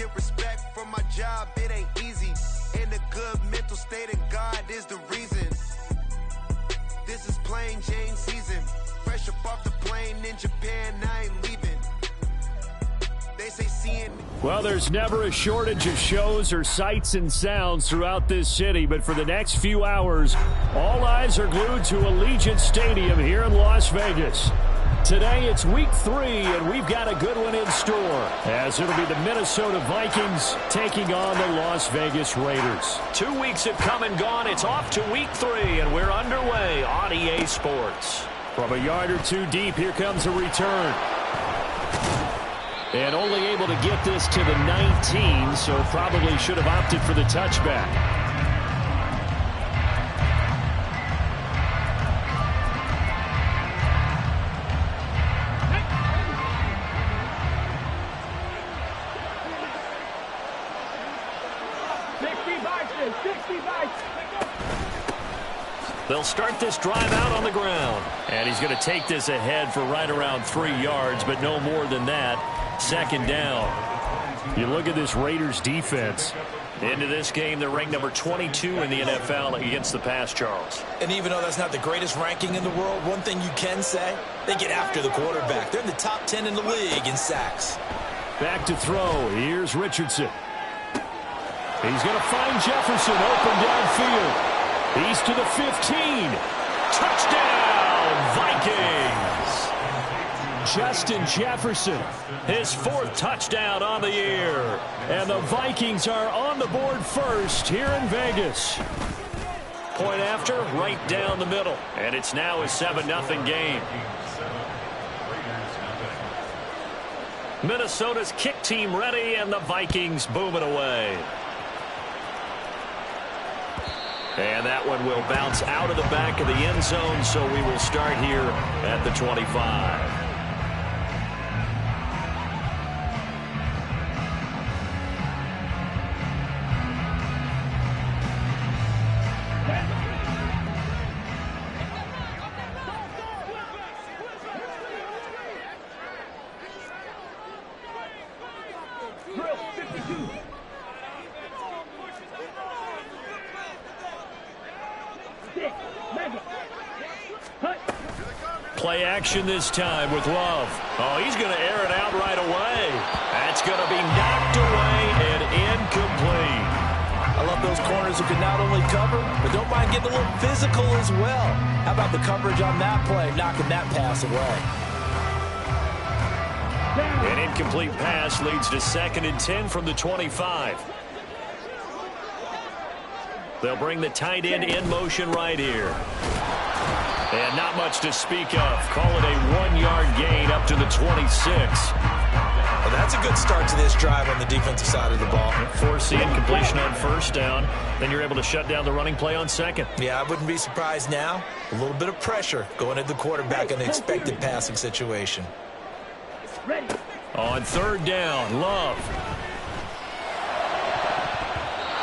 get respect from my job, it ain't easy. In a good mental state, and God is the reason. This is plain Jane season. Fresh up off the plane in Japan, I ain't leaving. They say seeing. Well, there's never a shortage of shows or sights and sounds throughout this city, but for the next few hours, all eyes are glued to Allegiant Stadium here in Las Vegas. Today it's week 3, and we've got a good one in store, as it'll be the Minnesota Vikings taking on the Las Vegas Raiders. 2 weeks have come and gone. It's off to week 3, and we're underway on EA Sports. From a yard or two deep, here comes a return. And only able to get this to the 19, so probably should have opted for the touchback. They'll start this drive out on the ground. And he's going to take this ahead for right around 3 yards, but no more than that. Second down. You look at this Raiders defense. Into this game, they're ranked number 22 in the NFL against the pass, Charles. And even though that's not the greatest ranking in the world, one thing you can say, they get after the quarterback. They're in the top 10 in the league in sacks. Back to throw. Here's Richardson. He's going to find Jefferson open downfield. He's to the 15. Touchdown, Vikings. Justin Jefferson, his 4th touchdown on the year. And the Vikings are on the board first here in Vegas. Point after, right down the middle. And it's now a 7-0 game. Minnesota's kick team ready, and the Vikings booming away. And that one will bounce out of the back of the end zone, so we will start here at the 25. Play action this time with Love. Oh, he's going to air it out right away. That's going to be knocked away and incomplete. I love those corners who can not only cover, but don't mind getting a little physical as well. How about the coverage on that play, knocking that pass away? An incomplete pass leads to 2nd and 10 from the 25. They'll bring the tight end in motion right here. And not much to speak of. Call it a 1-yard gain up to the 26. Well, that's a good start to this drive on the defensive side of the ball. Forcing completion on 1st down. Then you're able to shut down the running play on 2nd. Yeah, I wouldn't be surprised now. A little bit of pressure going at the quarterback in an expected passing situation. On 3rd down, Love.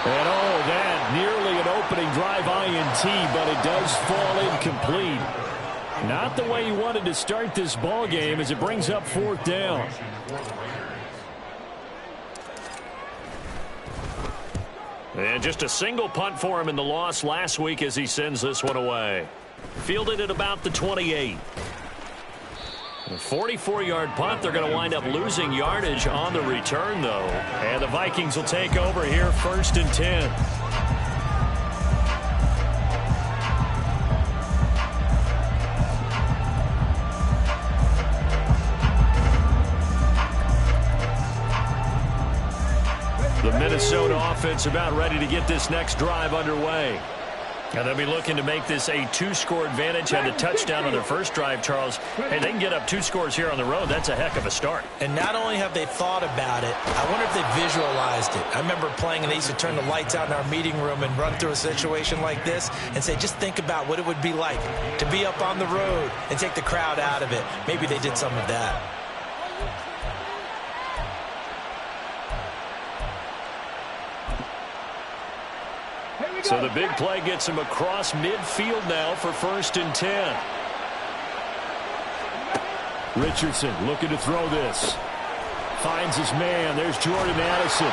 And that nearly an opening drive INT, but it does fall incomplete. Not the way he wanted to start this ball game as it brings up 4th down. And just a single punt for him in the loss last week as he sends this one away. Fielded at about the 28. A 44-yard punt. They're going to wind up losing yardage on the return, though. And the Vikings will take over here 1st and 10. The Minnesota offense about ready to get this next drive underway. And they'll be looking to make this a 2-score advantage. Had a touchdown on their first drive, Charles. Hey, they can get up 2 scores here on the road. That's a heck of a start. And not only have they thought about it, I wonder if they visualized it. I remember playing, and they used to turn the lights out in our meeting room and run through a situation like this and say, just think about what it would be like to be up on the road and take the crowd out of it. Maybe they did some of that. So the big play gets him across midfield now for 1st and 10. Richardson looking to throw this. Finds his man. There's Jordan Addison.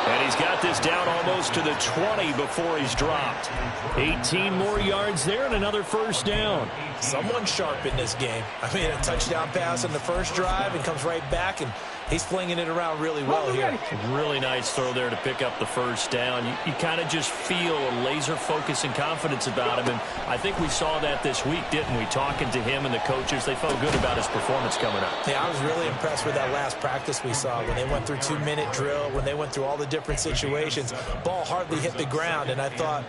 And he's got this down almost to the 20 before he's dropped. 18 more yards there and another first down. Someone sharp in this game. I mean, a touchdown pass in the first drive and comes right back, and he's flinging it around really well here. Really nice throw there to pick up the first down. You kind of just feel a laser focus and confidence about him, and I think we saw that this week, didn't we? Talking to him and the coaches, they felt good about his performance coming up. Yeah, I was really impressed with that last practice we saw when they went through 2-minute drill, when they went through all the different situations. Ball hardly hit the ground, and I thought,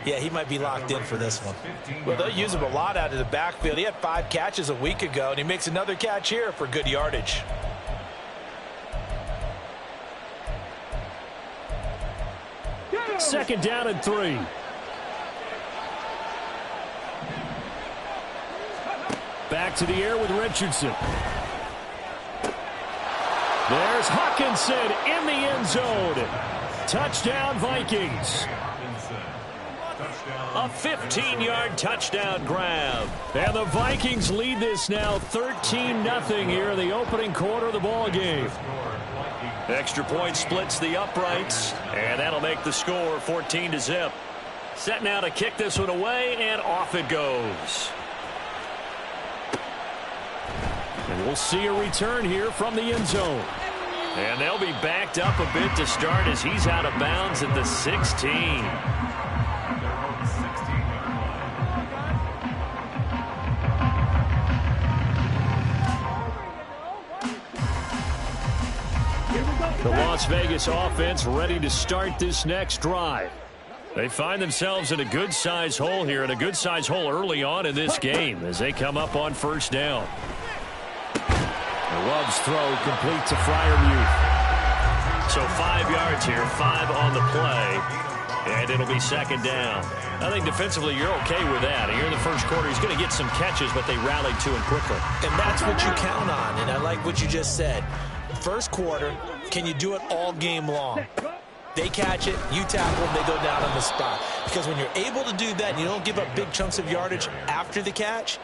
yeah, he might be locked in for this one. Well, they'll use him a lot out of the backfield. He had 5 catches a week ago, and he makes another catch here for good yardage. Second down and 3. Back to the air with Richardson. There's Hawkinson in the end zone. Touchdown, Vikings. A 15-yard touchdown grab. And the Vikings lead this now 13-0 here in the opening quarter of the ball game. Extra point splits the uprights, and that'll make the score 14-0. Set now to kick this one away, and off it goes. And we'll see a return here from the end zone. And they'll be backed up a bit to start as he's out of bounds at the 16. The Las Vegas offense ready to start this next drive. They find themselves in a good-sized hole here, and a good-sized hole early on in this game as they come up on first down. Love's throw complete to Freiermuth. So 5 yards here, 5 on the play, and it'll be second down. I think defensively you're okay with that. Here in the first quarter, he's going to get some catches, but they rallied to him quickly. And that's what you count on, and I like what you just said. First quarter, can you do it all game long? They catch it, you tackle them, they go down on the spot. Because when you're able to do that and you don't give up big chunks of yardage after the catch,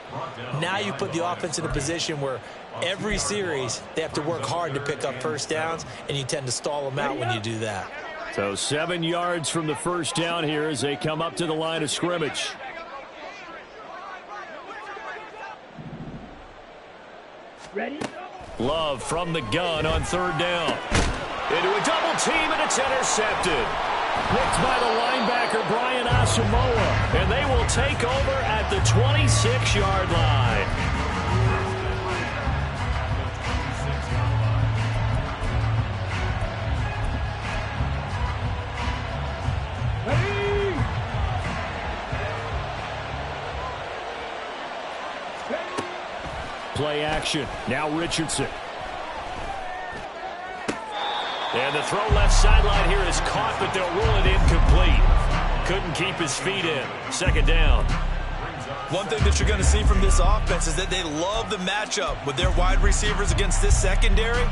now you put the offense in a position where every series they have to work hard to pick up first downs, and you tend to stall them out when you do that. So 7 yards from the first down here as they come up to the line of scrimmage. Ready? Love from the gun on third down. Into a double team, and it's intercepted. Picked by the linebacker, Brian Asamoah. And they will take over at the 26-yard line. Play action. Now Richardson. And the throw left sideline here is caught, but they'll rule it incomplete. Couldn't keep his feet in. Second down. One thing that you're going to see from this offense is that they love the matchup with their wide receivers against this secondary.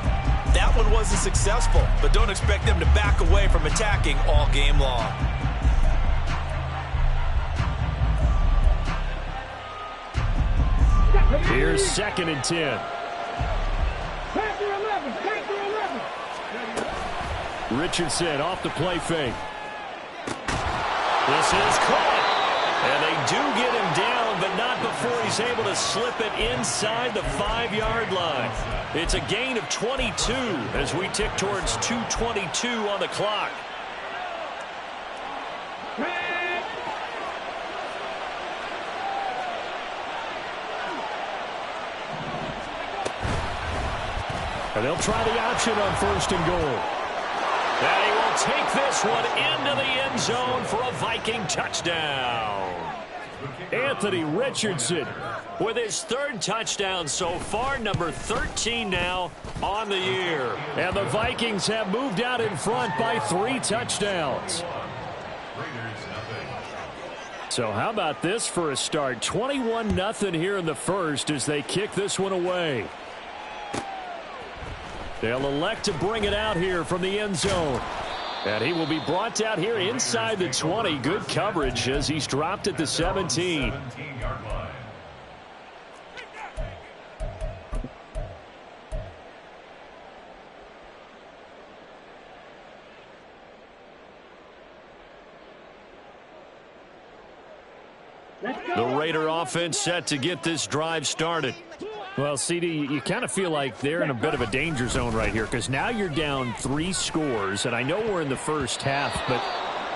That one wasn't successful, but don't expect them to back away from attacking all game long. Here's second and 10. Richardson off the play fake. This is caught. And they do get him down, but not before he's able to slip it inside the 5-yard line. It's a gain of 22 as we tick towards 2:22 on the clock. And they'll try the option on first and goal. And he will take this one into the end zone for a Viking touchdown. Anthony Richardson with his third touchdown so far, number 13 now on the year. And the Vikings have moved out in front by 3 touchdowns. So how about this for a start? 21-0 here in the first as they kick this one away. They'll elect to bring it out here from the end zone. And he will be brought out here inside the 20. Good coverage as he's dropped at the 17. The Raider offense set to get this drive started. Well, CD, you kind of feel like they're in a bit of a danger zone right here because now you're down 3 scores, and I know we're in the first half, but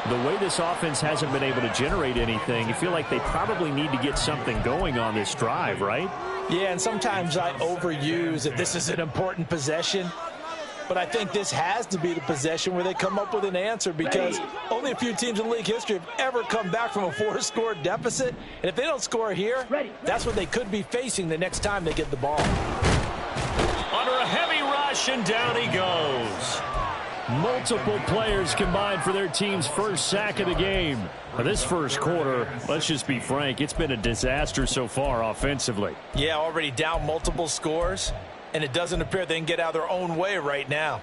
the way this offense hasn't been able to generate anything, you feel like they probably need to get something going on this drive, right? Yeah, and sometimes I overuse that this is an important possession. But I think this has to be the possession where they come up with an answer because only a few teams in league history have ever come back from a 4-score deficit. And if they don't score here, that's what they could be facing the next time they get the ball. Under a heavy rush, and down he goes. Multiple players combined for their team's first sack of the game. Now, this first quarter, let's just be frank, it's been a disaster so far offensively. Yeah, already down multiple scores. And it doesn't appear they can get out of their own way right now.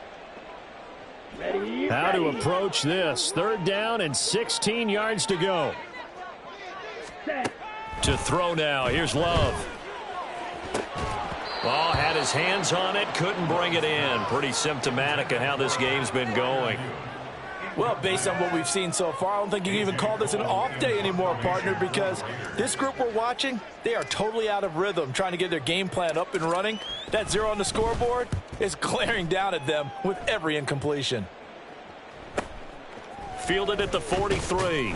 How to approach this. 3rd down and 16 yards to go. To throw now. Here's Love. Ball had his hands on it. Couldn't bring it in. Pretty symptomatic of how this game's been going. Well, based on what we've seen so far, I don't think you can even call this an off day anymore, partner, because this group we're watching, they are totally out of rhythm, trying to get their game plan up and running. That 0 on the scoreboard is glaring down at them with every incompletion. Fielded at the 43.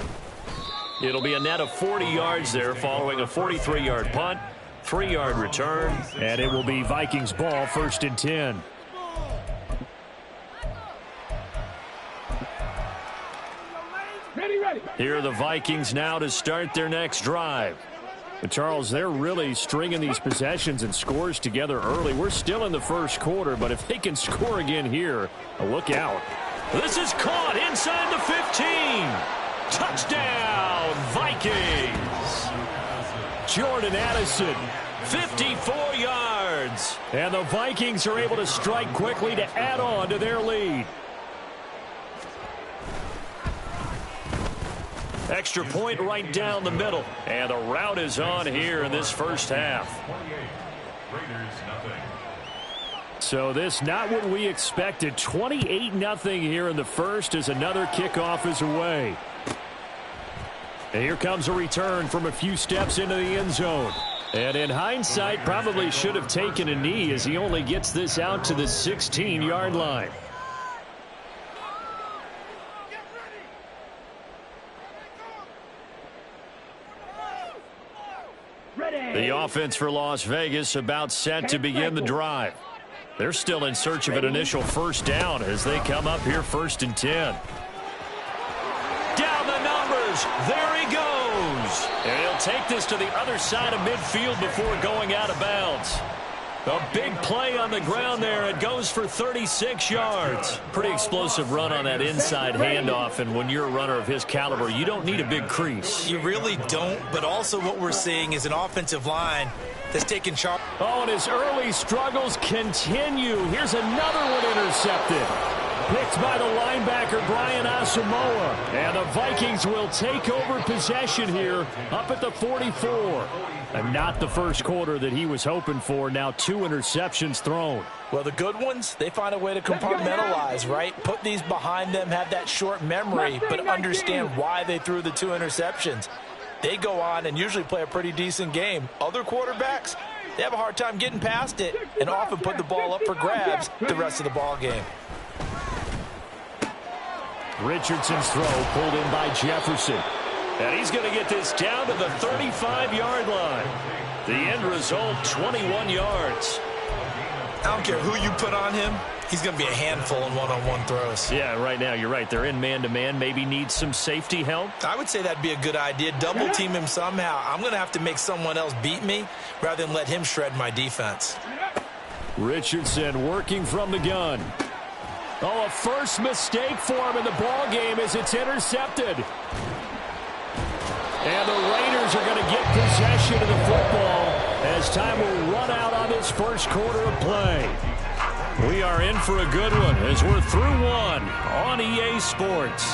It'll be a net of 40 yards there following a 43-yard punt, 3-yard return, and it will be Vikings ball, 1st and 10. Here are the Vikings now to start their next drive. But Charles, they're really stringing these possessions and scores together early. We're still in the first quarter, but if they can score again here, look out. This is caught inside the 15. Touchdown, Vikings. Jordan Addison, 54 yards. And the Vikings are able to strike quickly to add on to their lead. Extra point right down the middle. And the route is on here in this first half. So this not what we expected. 28-0 here in the first as another kickoff is away. And here comes a return from a few steps into the end zone. And in hindsight, probably should have taken a knee as he only gets this out to the 16-yard line. The offense for Las Vegas about set to begin the drive. They're still in search of an initial first down as they come up here 1st and 10. Down the numbers. There he goes. And he'll take this to the other side of midfield before going out of bounds. A big play on the ground there. It goes for 36 yards. Pretty explosive run on that inside handoff, and when you're a runner of his caliber, you don't need a big crease. You really don't, but also what we're seeing is an offensive line that's taking charge. Oh, and his early struggles continue. Here's another one intercepted. Picked by the linebacker, Brian Asamoah. And the Vikings will take over possession here up at the 44. And not the first quarter that he was hoping for. Now 2 interceptions thrown. Well, the good ones, they find a way to compartmentalize, right? Put these behind them, have that short memory, but understand why they threw the 2 interceptions. They go on and usually play a pretty decent game. Other quarterbacks, they have a hard time getting past it and often put the ball up for grabs the rest of the ball game. Richardson's throw pulled in by Jefferson. And he's going to get this down to the 35-yard line. The end result, 21 yards. I don't care who you put on him. He's going to be a handful in one-on-one throws. Yeah, right now, you're right. They're in man-to-man. Maybe need some safety help. I would say that'd be a good idea. Double team him somehow. I'm going to have to make someone else beat me rather than let him shred my defense. Richardson working from the gun. Oh, a first mistake for him in the ball game as it's intercepted. And the Raiders are going to get possession of the football as time will run out on this first quarter of play. We are in for a good one as we're through one on EA Sports.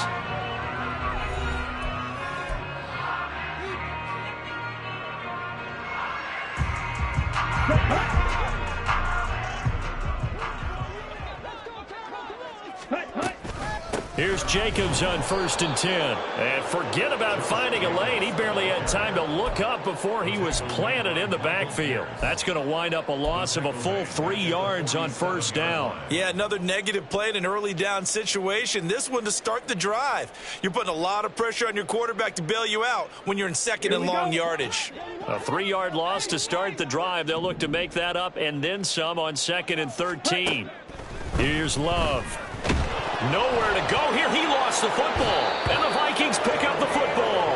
Here's Jacobs on 1st and 10. And forget about finding a lane. He barely had time to look up before he was planted in the backfield. That's going to wind up a loss of a full 3 yards on 1st down. Yeah, another negative play in an early down situation. This one to start the drive. You're putting a lot of pressure on your quarterback to bail you out when you're in 2nd and long yardage. A 3-yard loss to start the drive. They'll look to make that up and then some on 2nd and 13. Here's Love. Nowhere to go here. He lost the football. And the Vikings pick up the football.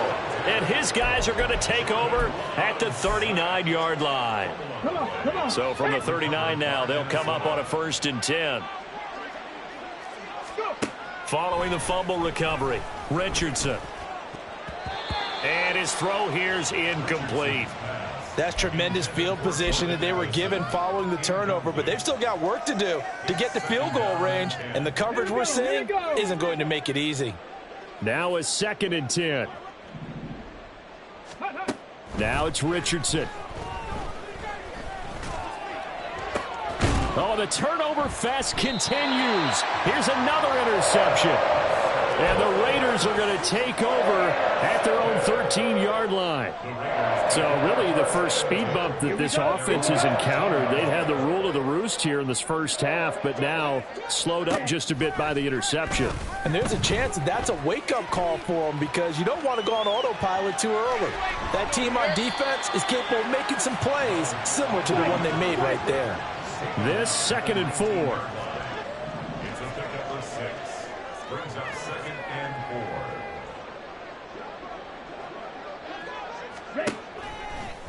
And his guys are going to take over at the 39-yard line. So from the 39 now, they'll come up on a 1st and 10. Following the fumble recovery, Richardson. And his throw here's incomplete. That's tremendous field position that they were given following the turnover, but they've still got work to do to get the field goal range, and the coverage we're seeing isn't going to make it easy. Now a 2nd and 10. Now it's Richardson. Oh, the turnover fest continues. Here's another interception. And the Raiders are going to take over at their own 13-yard line. So really the first speed bump that this offense has encountered, they'd had the rule of the roost here in this first half, but now slowed up just a bit by the interception. And there's a chance that that's a wake-up call for them because you don't want to go on autopilot too early. That team on defense is capable of making some plays similar to the one they made right there. This 2nd and 4.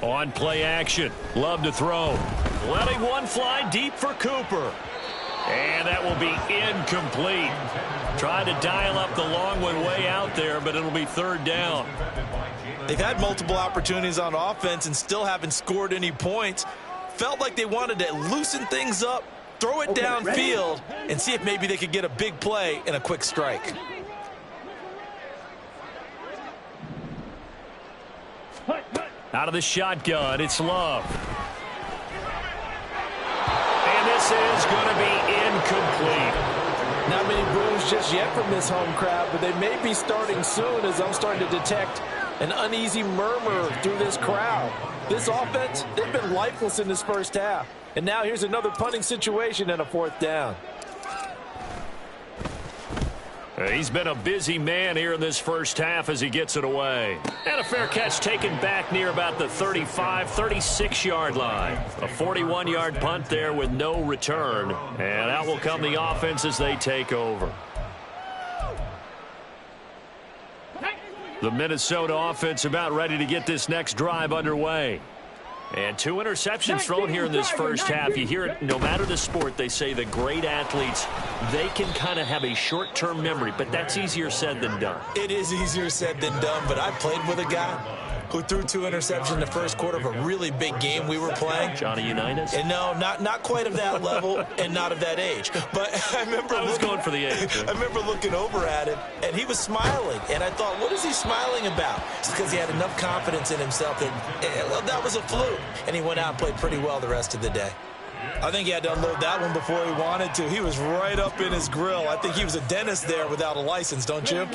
On play action, Love to throw. Letting one fly deep for Cooper. And that will be incomplete. Tried to dial up the long one way out there, but it'll be 3rd down. They've had multiple opportunities on offense and still haven't scored any points. Felt like they wanted to loosen things up, throw it downfield, and see if maybe they could get a big play and a quick strike. Out of the shotgun, it's Love. And this is going to be incomplete. Not many boos just yet from this home crowd, but they may be starting soon as I'm starting to detect an uneasy murmur through this crowd. This offense, they've been lifeless in this first half. And now here's another punting situation and a 4th down. He's been a busy man here in this first half as he gets it away. And a fair catch taken back near about the 35, 36-yard line. A 41-yard punt there with no return. And out will come the offense as they take over. The Minnesota offense about ready to get this next drive underway. And 2 interceptions thrown here in this first half. You hear it, no matter the sport, they say the great athletes, they can kind of have a short-term memory, but that's easier said than done. It is easier said than done, but I played with a guy who threw 2 interceptions in the first quarter of a really big game we were playing. Johnny Unitas? And no, not quite of that level and not of that age. But I remember going for the age. I remember looking over at him, and he was smiling. And I thought, what is he smiling about? It's because he had enough confidence in himself that that was a fluke. And he went out and played pretty well the rest of the day. I think he had to unload that one before he wanted to. He was right up in his grill. I think he was a dentist there without a license, don't you?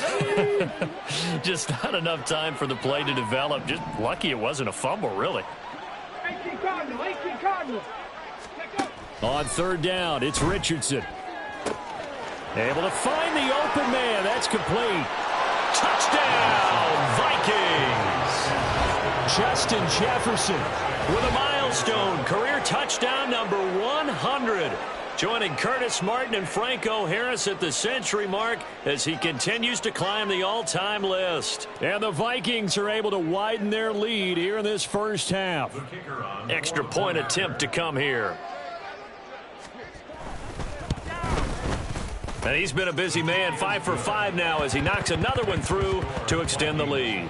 Just not enough time for the play to develop. Just lucky it wasn't a fumble, really. 18 Cardinal. On 3rd down, it's Richardson. Able to find the open man. That's complete. Touchdown, Vikings! Justin Jefferson with a milestone career touchdown number 100. Joining Curtis Martin and Franco Harris at the century mark as he continues to climb the all-time list. And the Vikings are able to widen their lead here in this first half. Extra point attempt to come here. And he's been a busy man, 5 for 5 now as he knocks another one through to extend the lead.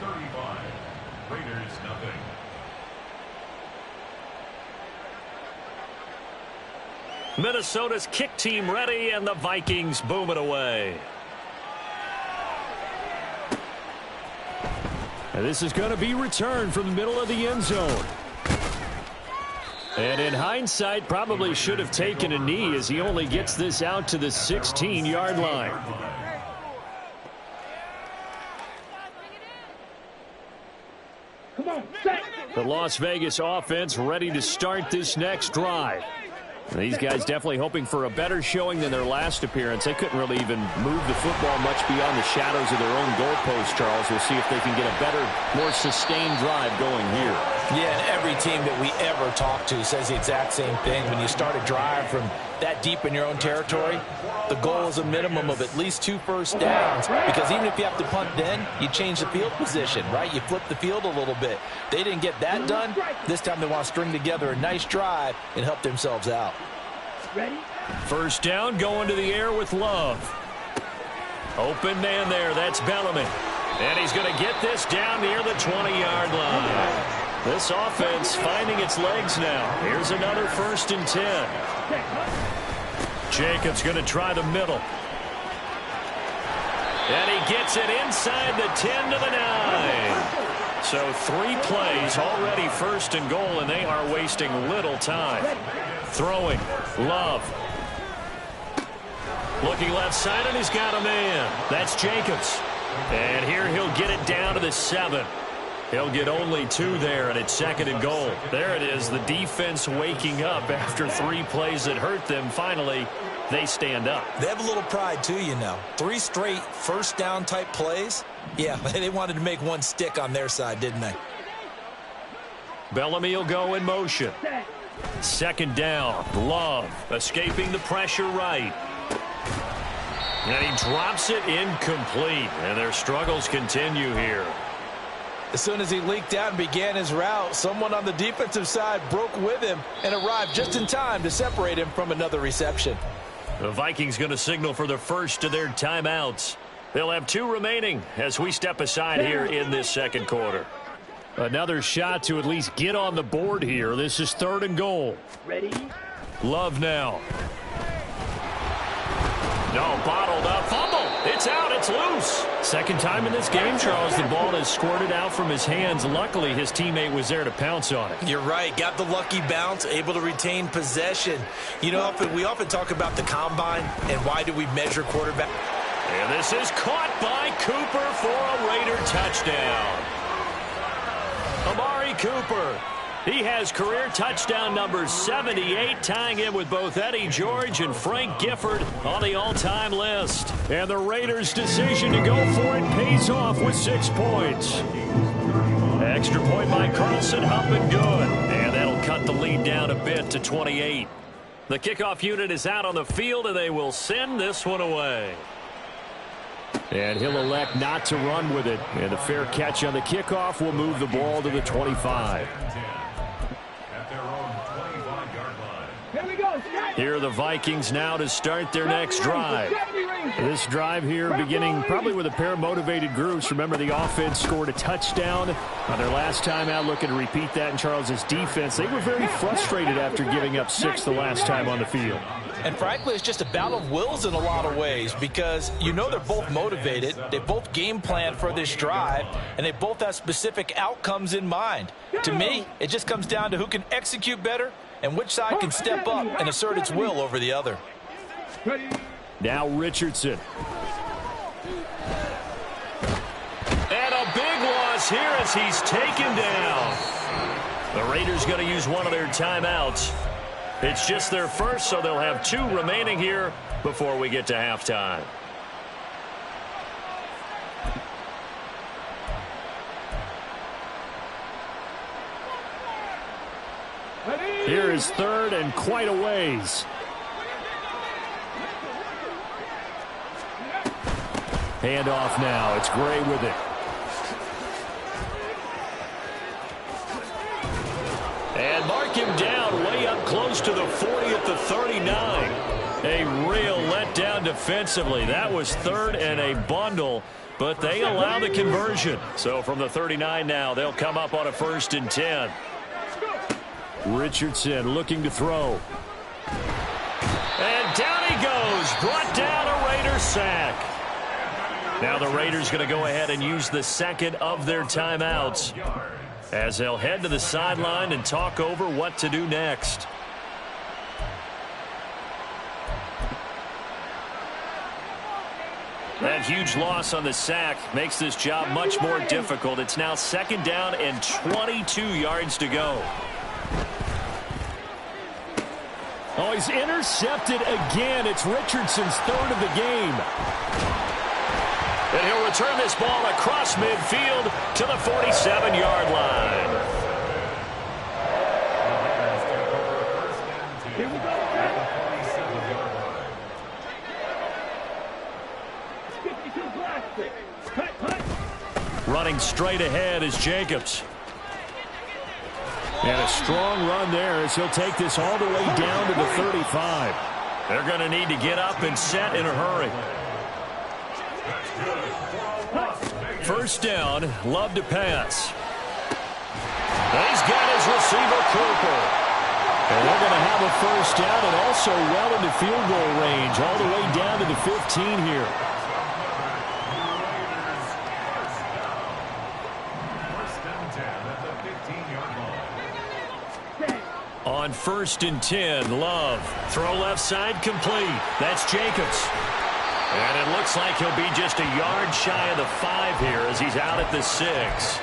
Minnesota's kick team ready, and the Vikings boom it away. And this is going to be returned from the middle of the end zone. And in hindsight, probably should have taken a knee as he only gets this out to the 16-yard line. The Las Vegas offense ready to start this next drive. These guys definitely hoping for a better showing than their last appearance. They couldn't really even move the football much beyond the shadows of their own goalpost, Charles. We'll see if they can get a better, more sustained drive going here. Yeah, and every team that we ever talk to says the exact same thing. When you start a drive from that deep in your own territory, the goal is a minimum of at least 2 first downs, because even if you have to punt then, you change the field position, right? You flip the field a little bit. They didn't get that done. This time they want to string together a nice drive and help themselves out. Ready? First down, going to the air with Love. Open man there, that's Bellamy. And he's going to get this down near the 20-yard line. This offense finding its legs now. Here's another 1st and 10. Jacobs going to try the middle. And he gets it inside the 10 to the 9. So 3 plays already 1st and goal, and they are wasting little time. Throwing, Love. Looking left side, and he's got a man. That's Jacobs. And here he'll get it down to the 7. He'll get only 2 there, and it's 2nd and goal. There it is, the defense waking up after 3 plays that hurt them. Finally, they stand up. They have a little pride, too, you know. 3 straight first down type plays. Yeah, they wanted to make one stick on their side, didn't they? Bellamy will go in motion. 2nd down, Love escaping the pressure right. And he drops it incomplete, and their struggles continue here. As soon as he leaked out and began his route, someone on the defensive side broke with him and arrived just in time to separate him from another reception. The Vikings going to signal for the first of their timeouts. They'll have 2 remaining as we step aside here in this 2nd quarter. Another shot to at least get on the board here. This is 3rd and goal. Ready? Love now. No, bottled up. Fumble. It's out. It's loose. 2nd time in this game, Charles, the ball has squirted out from his hands. Luckily, his teammate was there to pounce on it. You're right. Got the lucky bounce, able to retain possession. You know, we often talk about the combine and why do we measure quarterback. And this is caught by Cooper for a Raider touchdown. Amari Cooper. He has career touchdown number 78, tying in with both Eddie George and Frank Gifford on the all-time list. And the Raiders' decision to go for it pays off with 6 points. Extra point by Carlson, up and good. And that'll cut the lead down a bit to 28. The kickoff unit is out on the field, and they will send this one away. And he'll elect not to run with it. And a fair catch on the kickoff will move the ball to the 25. Here are the Vikings now to start their next drive. This drive here beginning probably with a pair of motivated groups. Remember, the offense scored a touchdown on their last time out. Looking to repeat that in Charles's defense. They were very frustrated after giving up 6 the last time on the field. And frankly, it's just a battle of wills in a lot of ways, because you know they're both motivated. They both game plan for this drive, and they both have specific outcomes in mind. To me, it just comes down to who can execute better and which side can step up and assert its will over the other. Now Richardson. And a big loss here as he's taken down. The Raiders going to use one of their timeouts. It's just their first, so they'll have 2 remaining here before we get to halftime. Here is 3rd and quite a ways. Handoff now. It's Gray with it. And mark him down way up close to the 40 at the 39. A real letdown defensively. That was 3rd and a bundle, but they allow the conversion. So from the 39 now, they'll come up on a 1st and 10. Richardson looking to throw. And down he goes. Brought down, a Raider sack. Now the Raiders going to go ahead and use the 2nd of their timeouts as they'll head to the sideline and talk over what to do next. That huge loss on the sack makes this job much more difficult. It's now 2nd down and 22 yards to go. Oh, he's intercepted again. It's Richardson's 3rd of the game. And he'll return this ball across midfield to the 47-yard line. Here we go. 52 plastic. Cut. Running straight ahead is Jacobs. And a strong run there as he'll take this all the way down to the 35. They're going to need to get up and set in a hurry. 1st down, Love to pass. He's got his receiver, Cooper. And they're going to have a 1st down and also well into field goal range, all the way down to the 15 here. On 1st and 10, Love. Throw left side complete. That's Jacobs. And it looks like he'll be just a yard shy of the 5 here as he's out at the 6.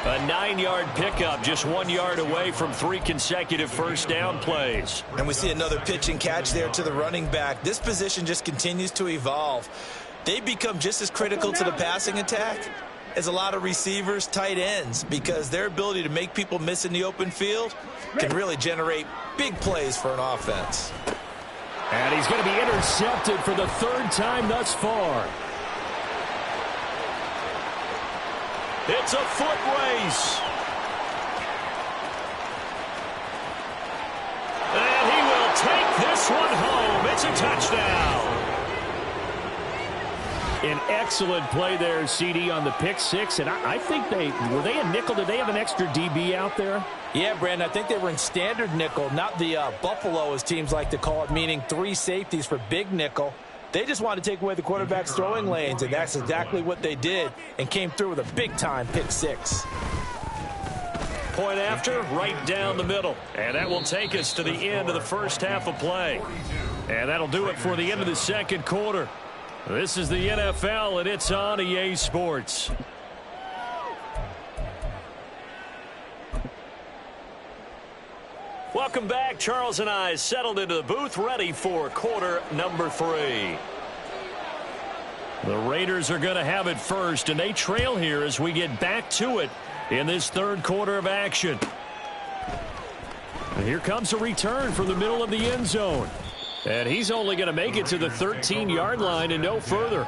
A 9-yard pickup, just 1 yard away from 3 consecutive 1st down plays. And we see another pitch and catch there to the running back. This position just continues to evolve. They become just as critical to the passing attack as a lot of receivers, tight ends, because their ability to make people miss in the open field can really generate big plays for an offense. And he's going to be intercepted for the 3rd time thus far. It's a foot race. And he will take this one home. It's a touchdown. An excellent play there, CD, on the pick 6. And I think were they a nickel? Did they have an extra DB out there? Yeah, Brandon, I think they were in standard nickel, not the buffalo, as teams like to call it, meaning 3 safeties for big nickel. They just wanted to take away the quarterback's throwing lanes, and that's exactly what they did and came through with a big-time pick 6. Point after, right down the middle. And that will take us to the end of the 1st half of play. And that'll do it for the end of the 2nd quarter. This is the NFL, and it's on EA Sports. Welcome back. Charles and I settled into the booth, ready for quarter number 3. The Raiders are going to have it first, and they trail here as we get back to it in this 3rd quarter of action. And here comes a return from the middle of the end zone. And he's only going to make it to the 13-yard line and no further.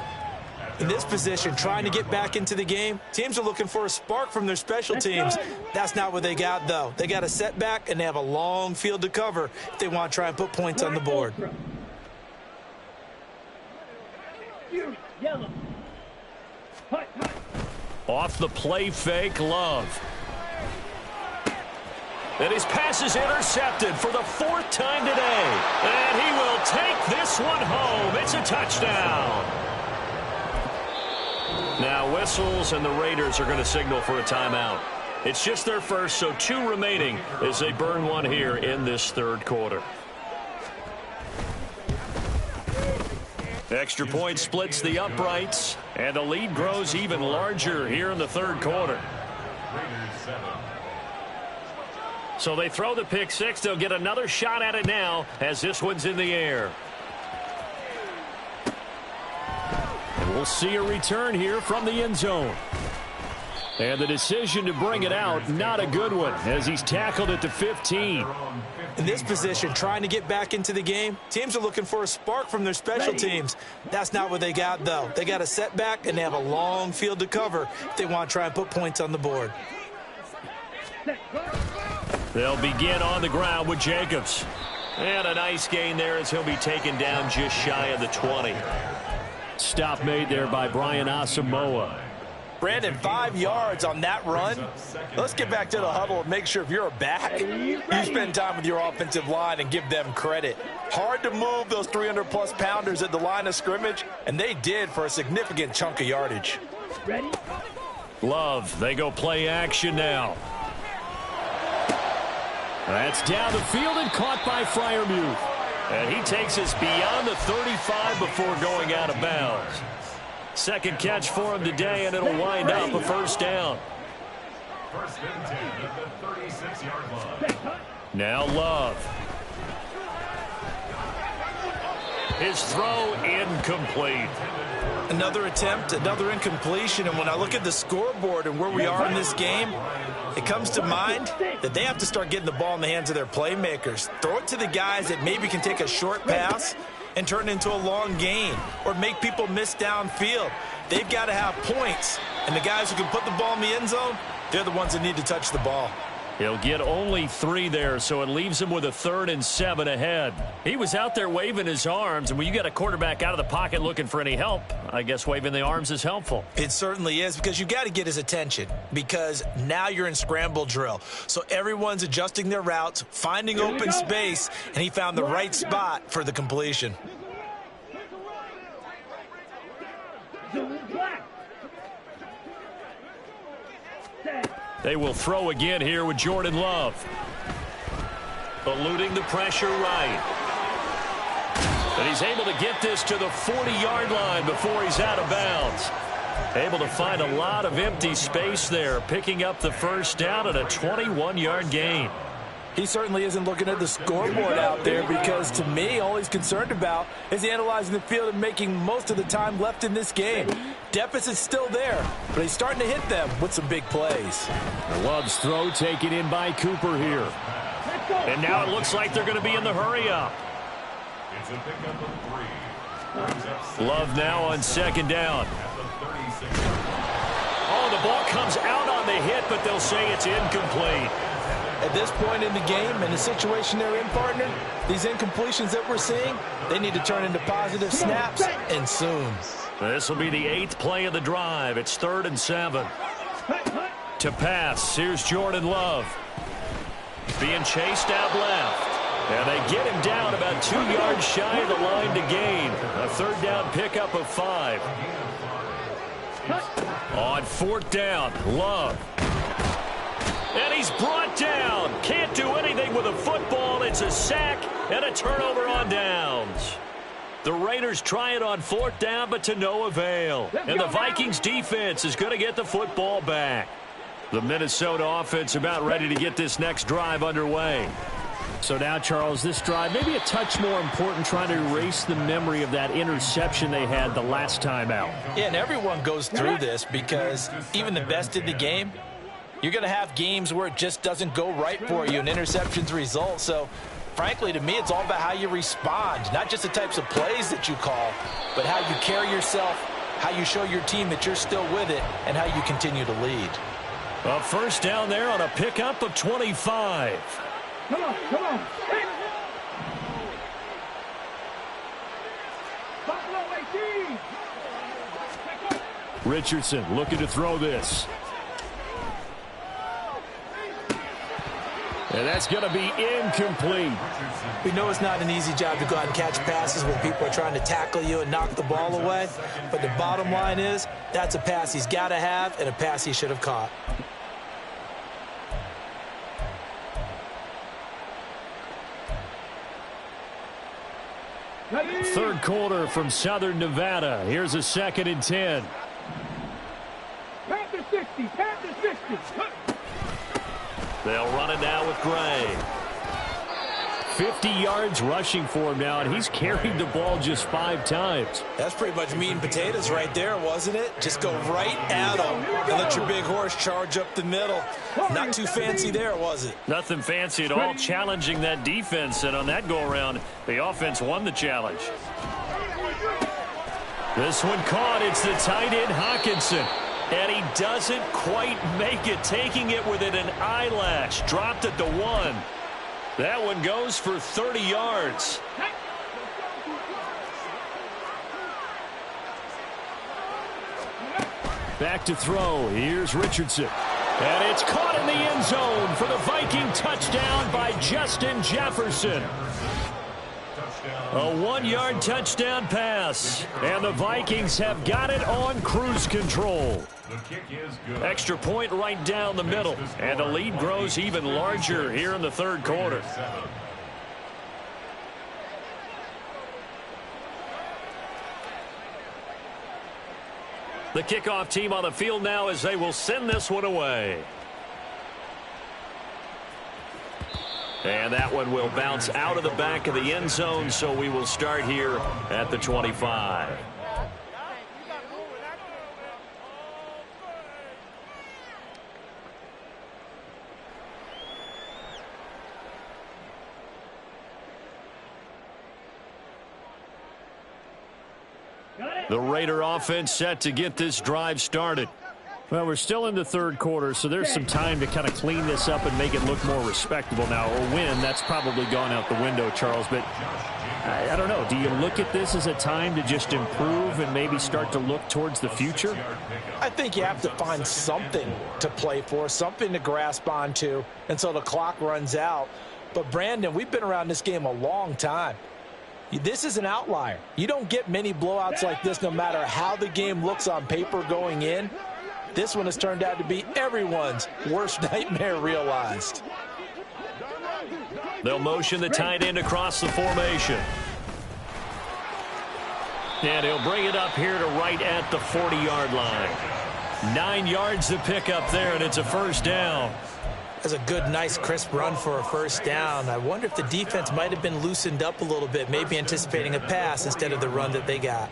In this position, trying to get back into the game, teams are looking for a spark from their special teams. That's not what they got, though. They got a setback, and they have a long field to cover if they want to try and put points on the board. Off the play fake, Love. And his pass is intercepted for the 4th time today. And he will take this one home. It's a touchdown. Now whistles, and the Raiders are going to signal for a timeout. It's just their first, so 2 remaining as they burn one here in this 3rd quarter. Extra point splits the uprights, and the lead grows even larger here in the 3rd quarter. So they throw the pick 6. They'll get another shot at it now as this one's in the air. And we'll see a return here from the end zone. And the decision to bring it out, not a good one, as he's tackled at the 15. In this position, trying to get back into the game, teams are looking for a spark from their special teams. That's not what they got, though. They got a setback, and they have a long field to cover if they want to try and put points on the board. They'll begin on the ground with Jacobs. And a nice gain there as he'll be taken down just shy of the 20. Stop made there by Brian Asamoah. Brandon, 5 yards on that run. Let's get back to the huddle and make sure if you're a back, you spend time with your offensive line and give them credit. Hard to move those 300-plus pounders at the line of scrimmage, and they did for a significant chunk of yardage. Ready? Love, they go play action now. That's down the field and caught by Freiermuth. And he takes us beyond the 35 before going out of bounds. Second catch for him today, and it'll wind up a first down. First and 10 at the 36-yard line. Now Love. His throw incomplete. Another attempt, another incompletion, and when I look at the scoreboard and where we are in this game, it comes to mind that they have to start getting the ball in the hands of their playmakers. Throw it to the guys that maybe can take a short pass and turn it into a long gain or make people miss downfield. They've got to have points, and the guys who can put the ball in the end zone, they're the ones that need to touch the ball. He'll get only 3 there, so it leaves him with a 3rd and 7 ahead. He was out there waving his arms, and when you got a quarterback out of the pocket looking for any help, I guess waving the arms is helpful. It certainly is, because you got to get his attention, because now you're in scramble drill. So everyone's adjusting their routes, finding open space, and he found the right spot for the completion. They will throw again here with Jordan Love. Eluding the pressure right. But he's able to get this to the 40-yard line before he's out of bounds. Able to find a lot of empty space there, picking up the first down at a 21-yard gain. He certainly isn't looking at the scoreboard out there, because to me, all he's concerned about is analyzing the field and making most of the time left in this game. Deficit's still there, but he's starting to hit them with some big plays. Love's throw taken in by Cooper here. And now it looks like they're going to be in the hurry-up. It's a pickup of 3. Love now on second down. Oh, the ball comes out on the hit, but they'll say it's incomplete. At this point in the game and the situation they're in, partner, these incompletions that we're seeing, they need to turn into positive snaps, and soon. This will be the 8th play of the drive. It's 3rd and 7. To pass, here's Jordan Love. Being chased out left. And they get him down about 2 yards shy of the line to gain. A 3rd down pickup of 5. On 4th down, Love. And he's brought down. Can't do anything with a football. It's a sack and a turnover on downs. The Raiders try it on 4th down, but to no avail. And the Vikings defense is going to get the football back. The Minnesota offense about ready to get this next drive underway. So now, Charles, this drive maybe a touch more important, trying to erase the memory of that interception they had the last time out. Yeah, and everyone goes through this, because even the best in the game, you're going to have games where it just doesn't go right for you and interceptions result. So, frankly, to me, it's all about how you respond, not just the types of plays that you call, but how you carry yourself, how you show your team that you're still with it, and how you continue to lead. A first down there on a pickup of 25. Come on, come on. Hey. Buffalo 18. Richardson looking to throw this. And that's going to be incomplete. We know it's not an easy job to go out and catch passes when people are trying to tackle you and knock the ball away. But the bottom line is, that's a pass he's got to have and a pass he should have caught. Third quarter from Southern Nevada. Here's a 2nd and 10. Panther 60, Panther 60. They'll run it now with Gray. 50 yards rushing for him now, and he's carried the ball just 5 times. That's pretty much meat and potatoes right there, wasn't it? Just go right at him and let your big horse charge up the middle. Not too fancy there, was it? Nothing fancy at all, challenging that defense, and on that go-around, the offense won the challenge. This one caught. It's the tight end, Hockenson. And he doesn't quite make it, taking it within an eyelash. Dropped at the 1. That one goes for 30 yards. Back to throw. Here's Richardson. And it's caught in the end zone for the Viking touchdown by Justin Jefferson. A 1-yard touchdown pass. And the Vikings have got it on cruise control. Extra point right down the middle. And the lead grows even larger here in the third quarter. The kickoff team on the field now as they will send this one away. And that one will bounce out of the back of the end zone, so we will start here at the 25. The Raider offense set to get this drive started. Well, we're still in the third quarter, so there's some time to kind of clean this up and make it look more respectable now. A win, that's probably gone out the window, Charles. But I don't know. Do you look at this as a time to just improve and maybe start to look towards the future? I think you have to find something to play for, something to grasp onto until the clock runs out. But, Brandon, we've been around this game a long time. This is an outlier. You don't get many blowouts like this no matter how the game looks on paper going in. This one has turned out to be everyone's worst nightmare realized. They'll motion the tight end across the formation. And he'll bring it up here to right at the 40-yard line. 9 yards to pick up there, and it's a first down. That's a good, nice, crisp run for a first down. I wonder if the defense might have been loosened up a little bit, maybe anticipating a pass instead of the run that they got.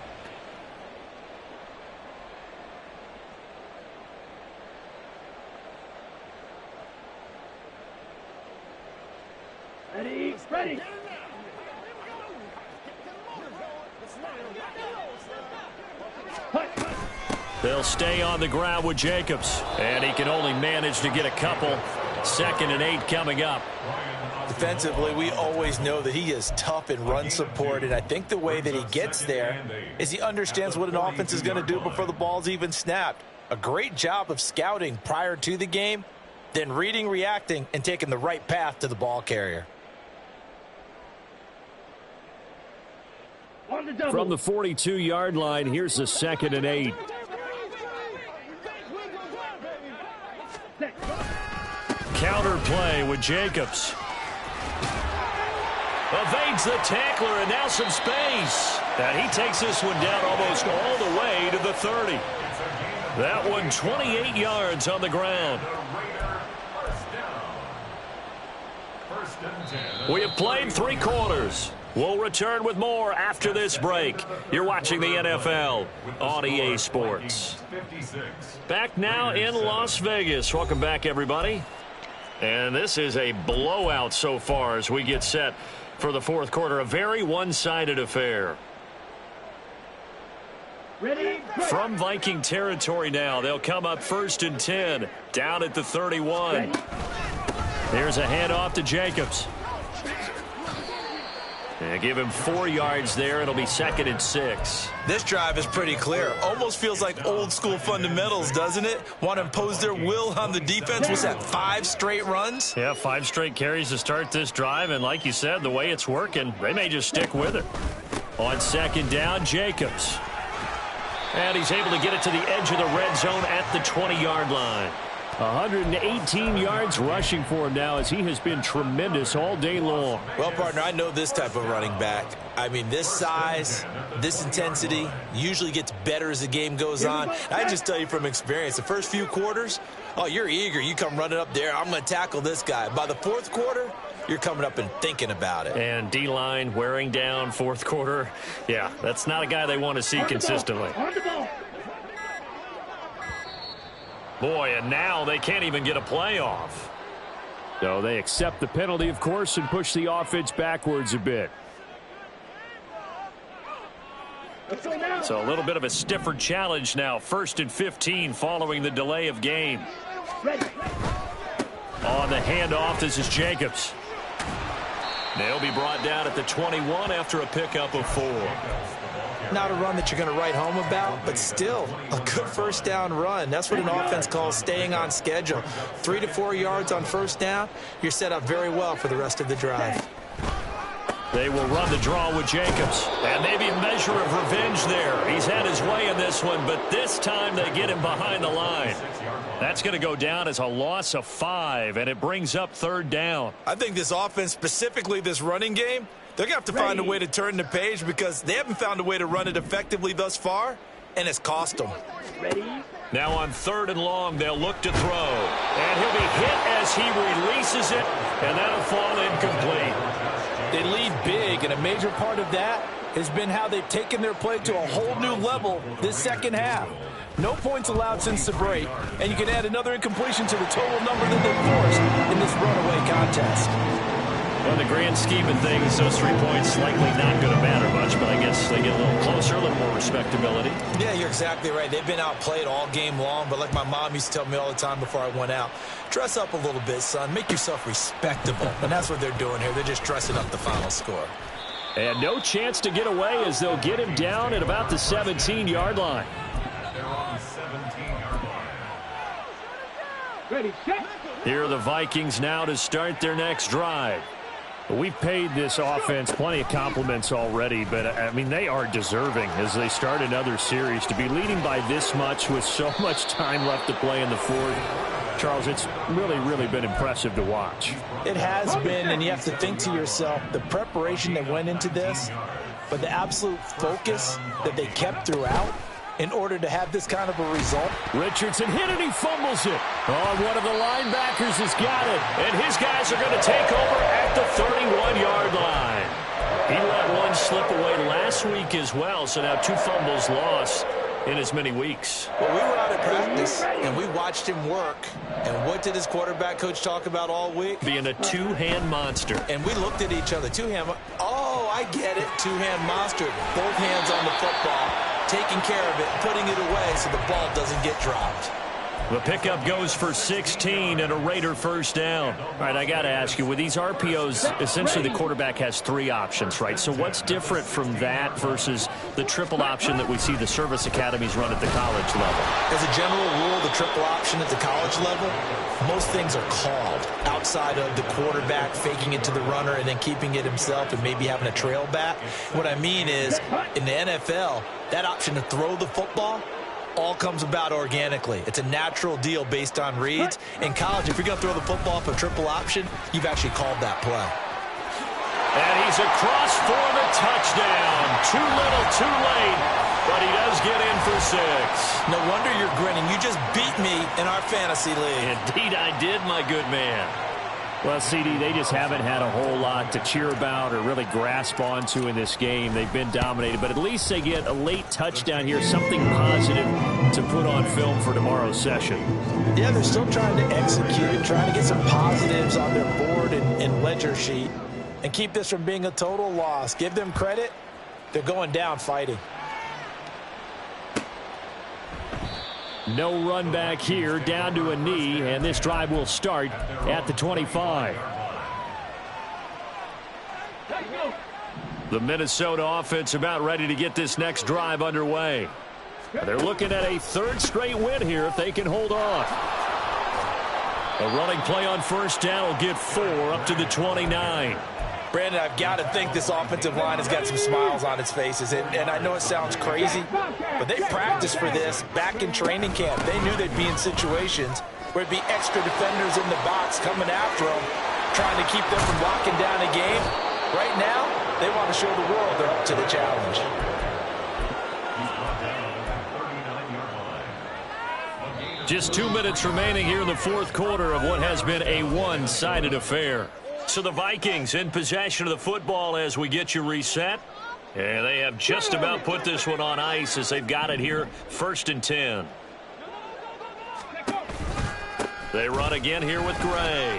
Ready. They'll stay on the ground with Jacobs, and he can only manage to get a couple. 2nd and 8 coming up. Defensively, we always know that he is tough in run support, and I think the way that he gets there is he understands what an offense is going to do before the ball's even snapped. A great job of scouting prior to the game, then reading, reacting, and taking the right path to the ball carrier. From the 42-yard line, here's the 2nd and 8. Counter play with Jacobs. Evades the tackler, and now some space. And he takes this one down almost all the way to the 30. That one 28 yards on the ground. We have played 3 quarters. We'll return with more after this break. You're watching the NFL on EA Sports. Back now in Las Vegas. Welcome back, everybody. And this is a blowout so far as we get set for the fourth quarter. A very one-sided affair. Ready. From Viking territory now, they'll come up 1st and 10, down at the 31. There's a handoff to Jacobs. And give him 4 yards there. It'll be 2nd and 6. This drive is pretty clear. Almost feels like old school fundamentals, doesn't it? Want to impose their will on the defense. What's that, 5 straight runs? Yeah, 5 straight carries to start this drive. And like you said, the way it's working, they may just stick with it. On 2nd down, Jacobs. And he's able to get it to the edge of the red zone at the 20-yard line. 118 yards rushing for him now as he has been tremendous all day long. Well, partner, I know this type of running back. I mean, this size, this intensity usually gets better as the game goes on. I just tell you from experience, the first few quarters, oh, you're eager. You come running up there. I'm going to tackle this guy. By the fourth quarter, you're coming up and thinking about it. And D-line wearing down fourth quarter. Yeah, that's not a guy they want to see consistently. Boy, and now they can't even get a playoff. So they accept the penalty, of course, and push the offense backwards a bit. So a little bit of a stiffer challenge now. 1st and 15 following the delay of game. On the handoff, this is Jacobs. They'll be brought down at the 21 after a pickup of 4. Not a run that you're going to write home about, but still a good first down run. That's what an offense calls staying on schedule. 3 to 4 yards on first down, you're set up very well for the rest of the drive. They will run the draw with Jacobs. And maybe a measure of revenge there. He's had his way in this one, but this time they get him behind the line. That's going to go down as a loss of 5, and it brings up 3rd down. I think this offense, specifically this running game, they're going to have to find a way to turn the page because they haven't found a way to run it effectively thus far, and it's cost them. Now on 3rd and long, they'll look to throw. And he'll be hit as he releases it, and that'll fall incomplete. They lead big, and a major part of that has been how they've taken their play to a whole new level this second half. No points allowed since the break, and you can add another incompletion to the total number that they forced in this runaway contest. Well, in the grand scheme of things, those 3 points likely not going to matter much, but I guess they get a little closer, a little more respectability. Yeah, you're exactly right. They've been outplayed all game long, but like my mom used to tell me all the time before I went out, dress up a little bit, son. Make yourself respectable. And that's what they're doing here. They're just dressing up the final score. And no chance to get away as they'll get him down at about the 17-yard line. They're on the 17-yard line. Ready, set. Here are the Vikings now to start their next drive. We've paid this offense plenty of compliments already, but, I mean, they are deserving as they start another series. To be leading by this much with so much time left to play in the fourth, Charles, it's really been impressive to watch. It has been, and you have to think to yourself, the preparation that went into this, but the absolute focus that they kept throughout in order to have this kind of a result. Richardson hit it, he fumbles it. Oh, one of the linebackers has got it. And his guys are going to take over at the 31-yard line. He let one slip away last week as well, so now 2 fumbles lost in as many weeks. Well, we were out at practice, and we watched him work. And what did his quarterback coach talk about all week? Being a 2-hand monster. And we looked at each other. 2-hand. Oh, I get it. 2-hand monster. Both hands on the football, taking care of it, putting it away so the ball doesn't get dropped. The pickup goes for 16 and a Raider first down. All right, I got to ask you, with these RPOs, essentially the quarterback has 3 options, right? So what's different from that versus the triple option that we see the service academies run at the college level? As a general rule, the triple option at the college level, most things are called outside of the quarterback faking it to the runner and then keeping it himself and maybe having a trail back. What I mean is, in the NFL, that option to throw the football all comes about organically. It's a natural deal based on reads. In college, if you're going to throw the football for triple option, you've actually called that play. And he's across for the touchdown. Too little, too late, but he does get in for 6. No wonder you're grinning. You just beat me in our fantasy league. Indeed, I did, my good man. Well, CD, they just haven't had a whole lot to cheer about or really grasp onto in this game. They've been dominated, but at least they get a late touchdown here, something positive to put on film for tomorrow's session. Yeah, they're still trying to execute, trying to get some positives on their board and ledger sheet and keep this from being a total loss. Give them credit. They're going down fighting. No run back here, down to a knee, and this drive will start at the 25. The Minnesota offense about ready to get this next drive underway. They're looking at a 3rd straight win here if they can hold on. A running play on first down will get 4 up to the 29. Brandon, I've got to think this offensive line has got some smiles on its faces. And I know it sounds crazy, but they practiced for this back in training camp. They knew they'd be in situations where it'd be extra defenders in the box coming after them, trying to keep them from locking down a game. Right now, they want to show the world they're up to the challenge. Just 2 minutes remaining here in the 4th quarter of what has been a one-sided affair. So the Vikings in possession of the football as we get you reset. And they have just about put this one on ice as they've got it here, 1st and 10. They run again here with Gray.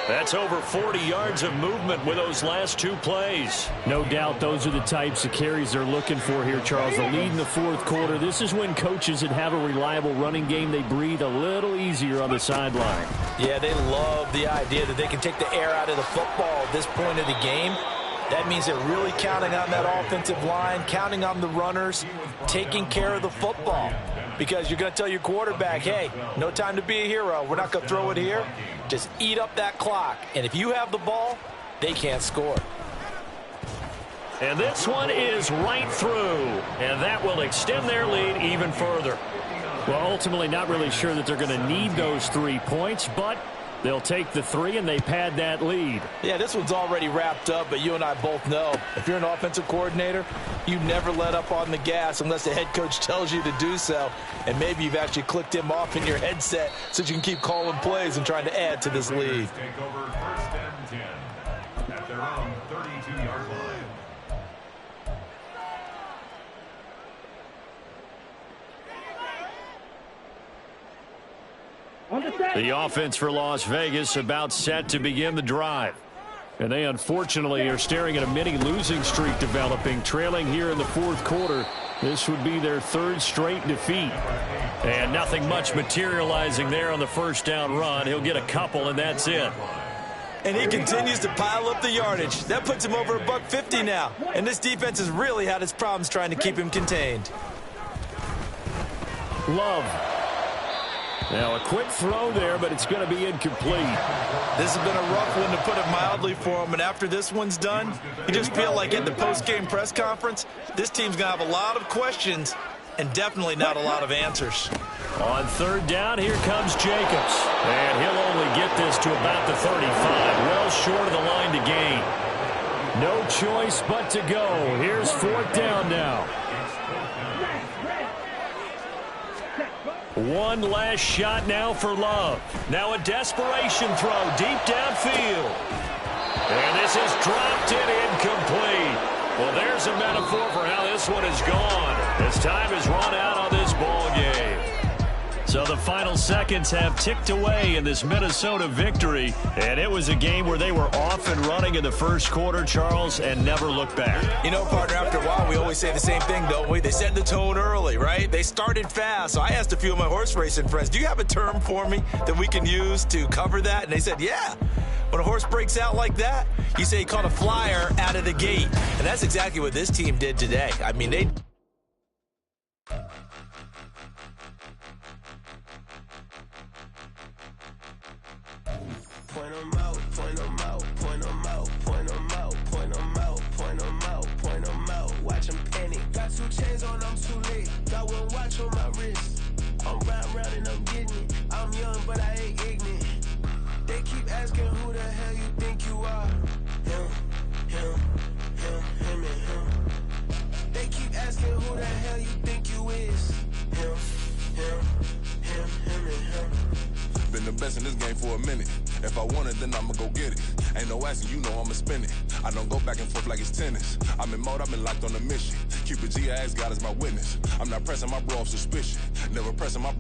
That's over 40 yards of movement with those last 2 plays. No doubt those are the types of carries they're looking for here, Charles. The lead in the 4th quarter. This is when coaches that have a reliable running game, they breathe a little easier on the sideline. Yeah, they love the idea that they can take the air out of the football at this point of the game. That means they're really counting on that offensive line, counting on the runners, taking care of the football. Because you're going to tell your quarterback, hey, no time to be a hero. We're not going to throw it here. Just eat up that clock. And if you have the ball, they can't score. And this one is right through. And that will extend their lead even further. Well, ultimately not really sure that they're going to need those 3 points, but They'll take the 3, and they pad that lead. Yeah, this one's already wrapped up, but you and I both know if you're an offensive coordinator, you never let up on the gas unless the head coach tells you to do so. And maybe you've actually clicked him off in your headset so you can keep calling plays and trying to add to this lead. Take over 1st and 10 at their own 32-yard line. The offense for Las Vegas about set to begin the drive. And they unfortunately are staring at a mini losing streak developing, trailing here in the 4th quarter. This would be their 3rd straight defeat. And nothing much materializing there on the first down run. He'll get a couple, and that's it. And he continues to pile up the yardage. That puts him over $150 now. And this defense has really had its problems trying to keep him contained. Love. Now a quick throw there, but it's going to be incomplete. This has been a rough one, to put it mildly, for him. And after this one's done, you just feel like at the post-game press conference, this team's going to have a lot of questions and definitely not a lot of answers. On 3rd down, here comes Jacobs. And he'll only get this to about the 35. Well short of the line to gain. No choice but to go. Here's 4th down now. One last shot now for Love. Now a desperation throw deep downfield. And this is dropped in incomplete. Well, there's a metaphor for how this one is gone. As time has run out on this ball game. So the final seconds have ticked away in this Minnesota victory. And it was a game where they were off and running in the 1st quarter, Charles, and never looked back. You know, partner, after a while, we always say the same thing, don't we? They set the tone early, right? They started fast. So I asked a few of my horse racing friends, do you have a term for me that we can use to cover that? And they said, yeah. When a horse breaks out like that, you say he caught a flyer out of the gate. And that's exactly what this team did today. I mean, they... Point 'em out, point 'em out, point 'em out, point 'em out, point 'em out, point 'em out, point 'em out. Watch 'em panic. Got 2 chains on, I'm too late. Got 1 watch on my wrist. I'm round and I'm getting it. I'm young, but I ain't ignorant. They keep asking who the hell you think you are. Him, and him. They keep asking who the hell you think you is. Him, and him. Been the best in this game for a minute. If I want it, then I'ma go get it. Ain't no asking, you know I'ma spin it. I don't go back and forth like it's tennis. I'm in mode, I've been locked on a mission. Cupid G, I ask God as my witness. I'm not pressing my bro off suspicion. Never pressing my bro